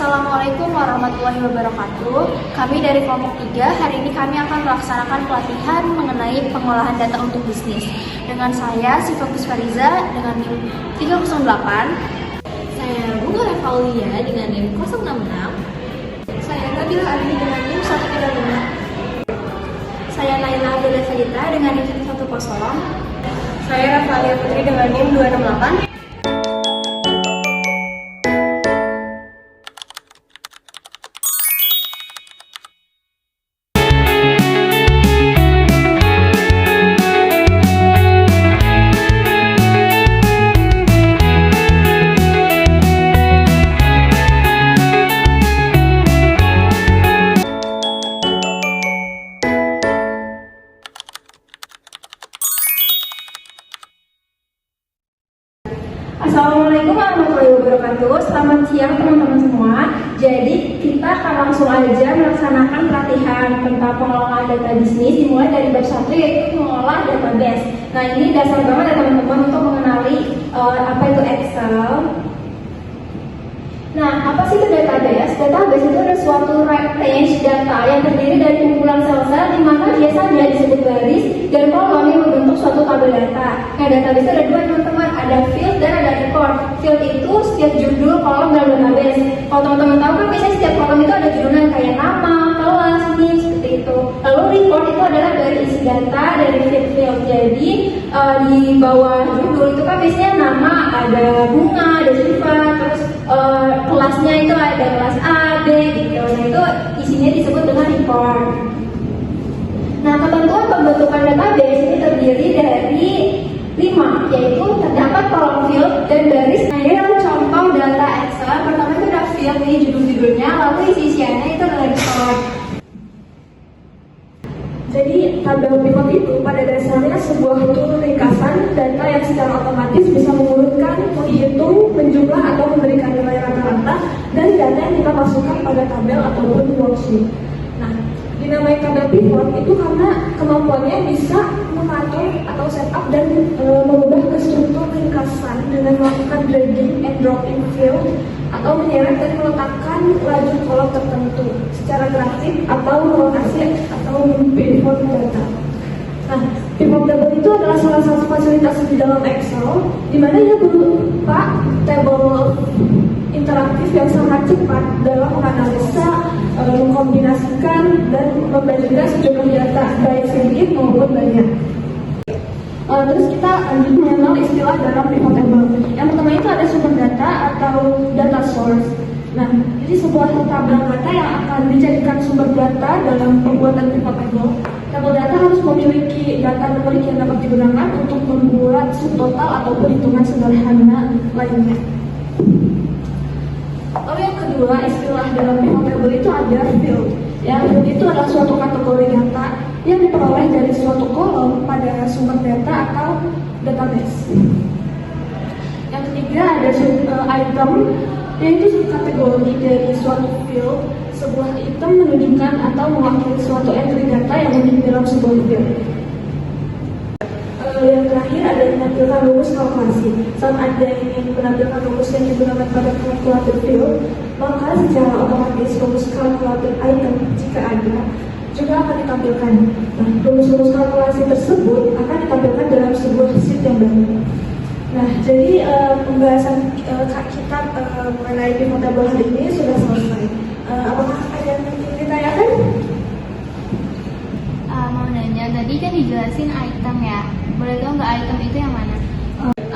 Assalamualaikum warahmatullahi wabarakatuh. Kami dari kelompok 3, hari ini kami akan melaksanakan pelatihan mengenai pengolahan data untuk bisnis. Dengan saya, Sifakus Fariza, dengan NIM 308. Saya Bunga Revaulia dengan NIM 066. Saya Nabila Ardi dengan NIM 135. Saya Laila Abdullah Salita dengan NIM 110. Saya Rafalia Putri dengan NIM 268. Assalamualaikum warahmatullahi wabarakatuh. Selamat siang teman-teman semua. Jadi kita akan langsung aja melaksanakan pelatihan tentang pengelolaan data bisnis dimulai dari bab 1 yaitu mengolah database. Nah ini dasar banget ya teman-teman untuk mengenali apa itu Excel. Nah apa sih itu database? Database itu adalah suatu range data yang terdiri dari kumpulan sel-sel di mana biasanya disebut baris dan kolom yang membentuk suatu tabel data. Nah database itu ada dua teman-teman, ada field dan ada record. Field itu setiap judul kolom dalam database. Kalau teman-teman tahu kan biasanya setiap kolom itu ada judulnya kayak nama, kelas, NIM, seperti itu. Lalu record itu adalah dari isi data dari field. Jadi di bawah judul itu kan biasanya nama, ada bunga, ada sifat, terus kelasnya itu ada kelas A, B gitu. Nah itu isinya disebut dengan record. Nah ketentuan pembentukan database ini terdiri dari 5, yaitu terdapat kolom field dan baris. Nah ini adalah contoh data Excel. Pertama itu ada field, ini judul-judulnya, lalu isi-isiannya itu adalah record. Jadi tabel pivot itu pada dasarnya sebuah tool ringkasan data yang secara otomatis bisa mengurutkan, menghitung, menjumlah atau memberikan nilai rata-rata dari data yang kita masukkan pada tabel ataupun worksheet. Nah, dinamai tabel pivot itu karena kemampuannya bisa mengatur atau setup dan mengubah ke struktur ringkasan dengan melakukan dragging and dropping field atau menyeret dan meletakkan laju kolom tertentu secara grafik atau melokasi atau pivot data. Nah, pivot table itu adalah salah satu fasilitas di dalam Excel di mana ia berupa table interaktif yang sangat cepat dalam menganalisa, mengkombinasikan dan membagikan sejumlah data baik sedikit maupun banyak. Terus kita lanjut mengenal istilah dalam pivot table. Yang pertama itu ada sumber data atau data source. Nah, jadi sebuah tabel data yang akan dijadikan sumber data dalam pembuatan pivot table. Tabel data harus memiliki data numerik yang dapat digunakan untuk membuat subtotal atau perhitungan sederhana lainnya. Lalu yang kedua, istilah dalam pivot table itu ada field. Ya, field itu adalah suatu kategori data yang diperoleh dari suatu kolom pada sumber data atau database. Yang ketiga ada item, yaitu subkategori dari suatu field. Sebuah item menunjukkan atau mewakili suatu entry data yang unik dalam sebuah field. Yang terakhir ada menampilkan rumus kalkulasi. Saat ada ingin menampilkan rumus yang digunakan pada kalkulator field, maka secara otomatis rumus kalkulator item jika ada juga akan ditampilkan. Nah, rumus-rumus kalkulasi tersebut akan ditampilkan dalam sebuah sheet yang baru. Nah, jadi pembahasan kita mengenai pivot table hari ini sudah selesai. Apakah ada yang ingin ditanyakan? Mau nanya, tadi kan dijelasin item ya. Boleh tahu nggak item itu yang mana?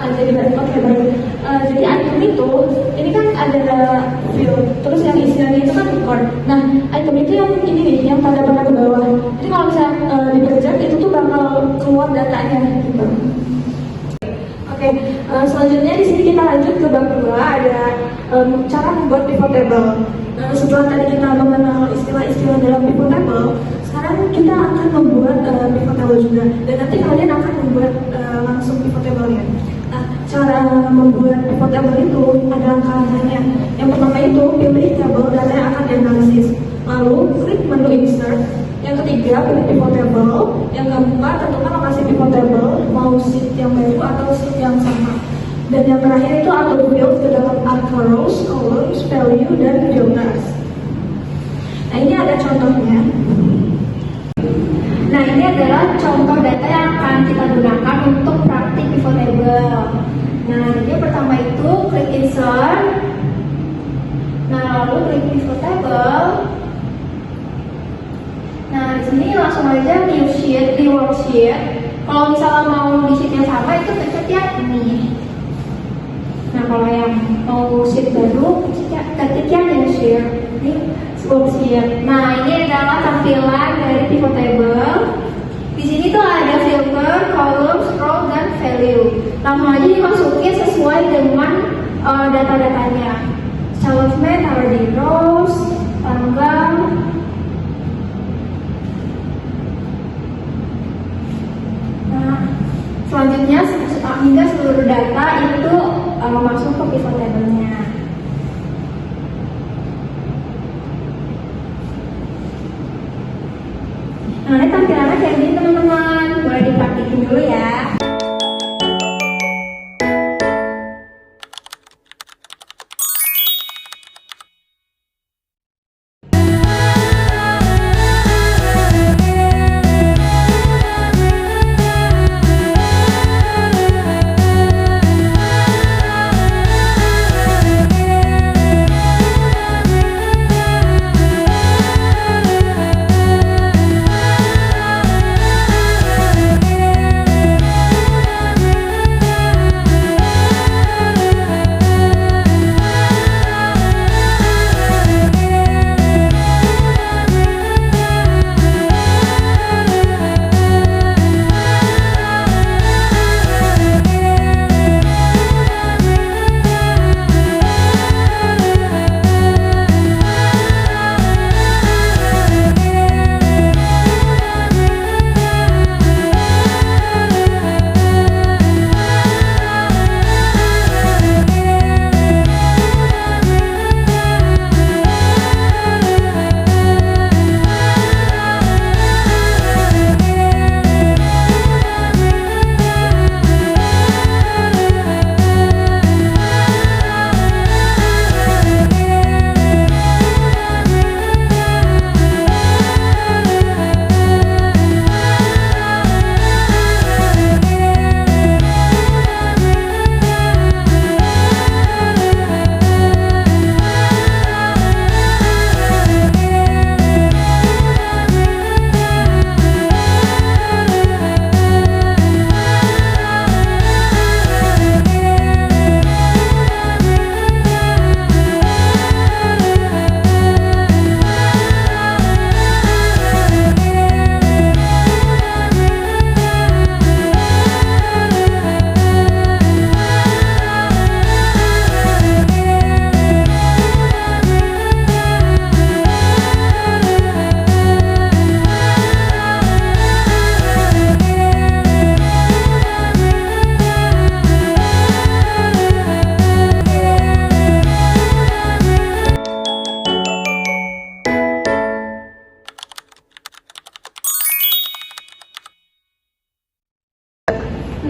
Jadi baik. Jadi item itu, ini kan ada field, terus yang isinya itu kan record. Nah, item itu yang ini nih, yang tanda panah ke bawah. Jadi kalau misalnya dipencet itu tuh bakal keluar datanya gitu. Oke, selanjutnya di sini kita lanjut ke bab 2, ada cara membuat pivot table. Setelah tadi kita mengenal istilah-istilah dalam pivot table, sekarang kita akan membuat pivot table juga. Dan nanti kalian akan membuat langsung pivot table-nya. Nah, cara membuat pivot table itu ada langkah-langkahnya. Yang pertama itu pilih table data yang akan dianalisis. Lalu klik menu insert. Yang ketiga pilih pivot table. Yang keempat tentukan lokasi pivot table, mau sheet yang baru atau sheet yang sama. Dan yang terakhir itu auto build ke dalam angka rows, columns, value, dan filters. Nah, ini ada contohnya. Nah, ini adalah contoh data yang akan kita gunakan untuk praktik pivot table. Nah, jadi yang pertama itu klik insert. Nah, lalu klik pivot table. Nah, di sini langsung aja new sheet, di worksheet. Kalau misalnya mau di sheet yang sama itu pencet yang ini. Nah, kalau yang mau sheet baru, ketik yang new sheet, ini worksheet. Nah, ini adalah tampilan dari pivot table. Di sini tuh ada filter, column, row, dan value. Langsung aja dimasukin sesuai dengan data-datanya. Salesman taruh di rows, tanggal. Nah, selanjutnya hingga seluruh data itu masuk ke pivot table-nya. Nah, ini tampilannya kayak gini teman-teman. Boleh dipraktikin dulu ya.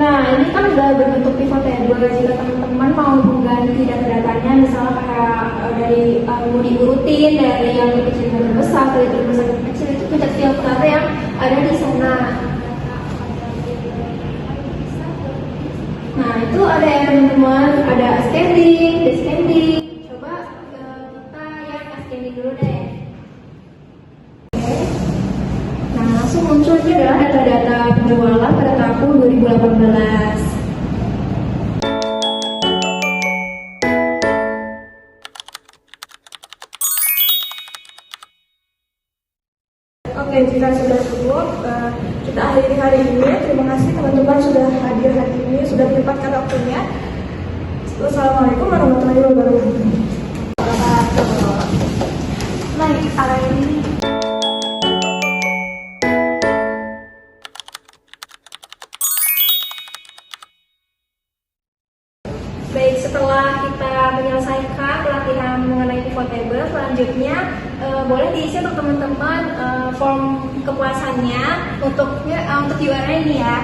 Nah, ini kan udah berbentuk pivot table. Jika teman-teman mau mengganti data-datanya, misalnya kayak dari mau diurutin dari yang kecil ke terbesar, dari terbesar ke kecil, itu pencet filter yang ada di sana. Nah, itu ada ya teman-teman, ada ascending, descending. Coba kita yang ascending dulu deh. Nah, langsung muncul ini adalah data-data penjualan pada tahun 2018. Oke, jika sudah cukup, kita akhiri hari ini. Terima kasih teman-teman sudah hadir hari ini, sudah menyempatkan waktunya. Wassalamualaikum warahmatullahi wabarakatuh. Baik, hari ini Baik, setelah kita menyelesaikan pelatihan mengenai pivot table, selanjutnya boleh diisi untuk teman-teman form kepuasannya untuk Q&A ini ya.